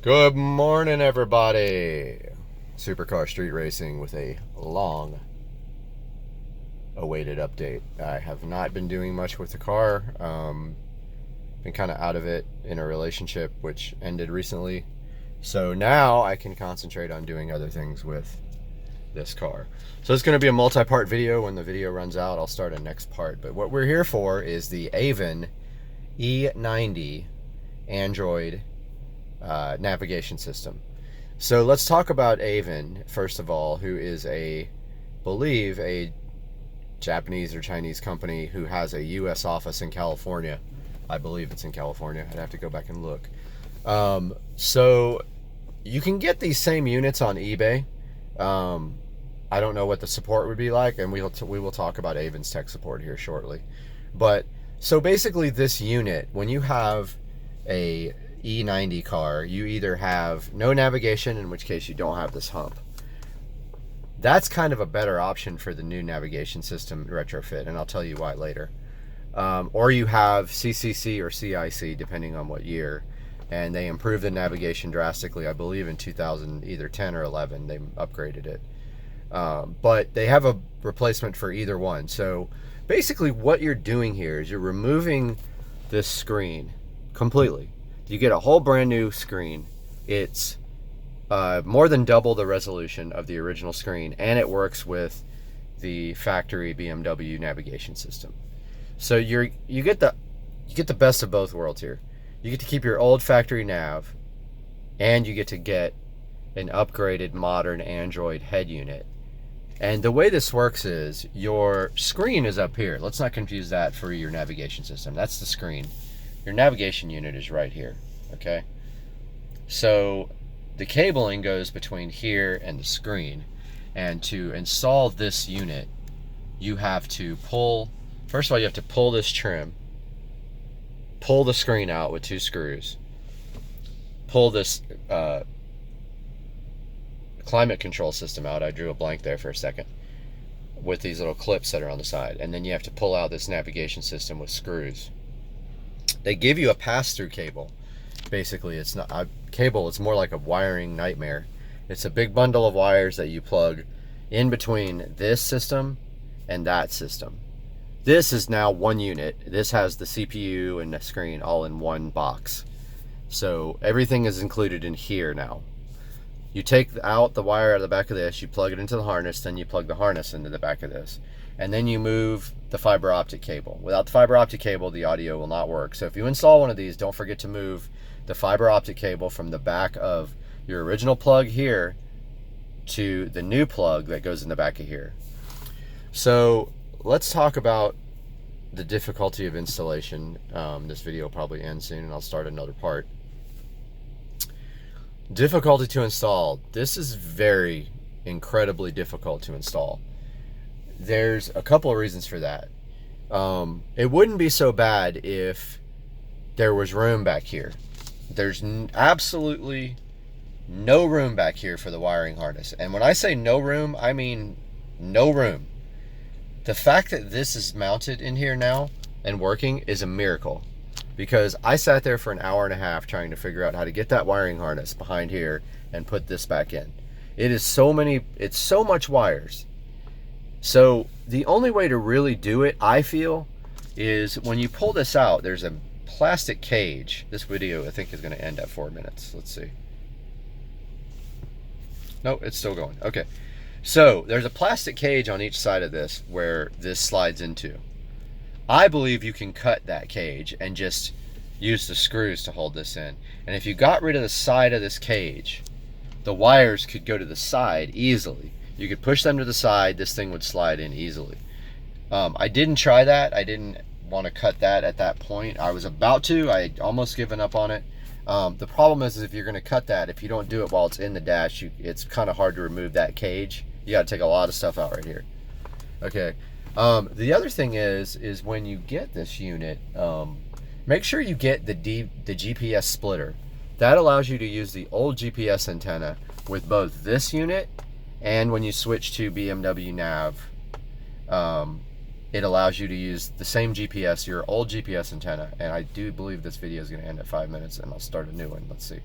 Good morning, everybody. Supercar Street Racing with a long awaited update. I have not been doing much with the car. Been kind of out of it in a relationship which ended recently. So now I can concentrate on doing other things with this car. So it's going to be a multi-part video. When the video runs out, I'll start a next part. But what we're here for is the Avin E90 Android navigation system. So let's talk about Avin first of all, who is believe a Japanese or Chinese company who has a U.S. office in California. I believe it's in California. I'd have to go back and look. So you can get these same units on eBay. I don't know what the support would be like, and we will talk about Avin's tech support here shortly. But so basically, this unit, when you have a E90 car, you either have no navigation, in which case you don't have this hump. That's kind of a better option for the new navigation system retrofit, and I'll tell you why later. Or you have CCC or CIC, depending on what year, and they improved the navigation drastically. I believe in 2000, either 10 or 11, they upgraded it. But they have a replacement for either one. So basically what you're doing here is you're removing this screen completely. You get a whole brand new screen. It's more than double the resolution of the original screen, and it works with the factory BMW navigation system. So you get the best of both worlds here. You get to keep your old factory nav, and you get to get an upgraded modern Android head unit. And the way this works is your screen is up here. Let's not confuse that for your navigation system. That's the screen. Your navigation unit is right here, okay? So the cabling goes between here and the screen. And to install this unit, you have to first of all, you have to pull this trim, pull the screen out with 2 screws, pull this climate control system out. I drew a blank there for a second, with these little clips that are on the side. And then you have to pull out this navigation system with screws. They give you a pass-through cable. Basically, it's not a cable, it's more like a wiring nightmare. It's a big bundle of wires that you plug in between this system and that system. This is now one unit. This has the CPU and the screen all in one box. So everything is included in here now. You take out the wire out of the back of this, you plug it into the harness, then you plug the harness into the back of this. And then you move the fiber optic cable. Without the fiber optic cable, the audio will not work. So if you install one of these, don't forget to move the fiber optic cable from the back of your original plug here to the new plug that goes in the back of here. So let's talk about the difficulty of installation. This video will probably end soon, and I'll start another part. Difficulty to install. This is very incredibly difficult to install. There's a couple of reasons for that. It wouldn't be so bad if there was room back here. There's absolutely no room back here for the wiring harness. And when I say no room, I mean no room. The fact that this is mounted in here now and working is a miracle, because I sat there for an hour and a half trying to figure out how to get that wiring harness behind here and put this back in. It's so much wires. So the only way to really do it, I feel, is when you pull this out, there's a plastic cage. This video, I think, is going to end at 4 minutes. Let's see. No, it's still going. Okay. So there's a plastic cage on each side of this where this slides into. I believe you can cut that cage and just use the screws to hold this in. And if you got rid of the side of this cage, the wires could go to the side easily. You could push them to the side, this thing would slide in easily. I didn't try that. I didn't want to cut that at that point. I was about to. I had almost given up on it. The problem is if you're going to cut that, if you don't do it while it's in the dash, it's kind of hard to remove that cage. You got to take a lot of stuff out right here. Okay. The other thing is when you get this unit, make sure you get the GPS splitter. That allows you to use the old GPS antenna with both this unit, and when you switch to BMW Nav, it allows you to use the same GPS, your old GPS antenna. And I do believe this video is going to end at 5 minutes, and I'll start a new one. Let's see.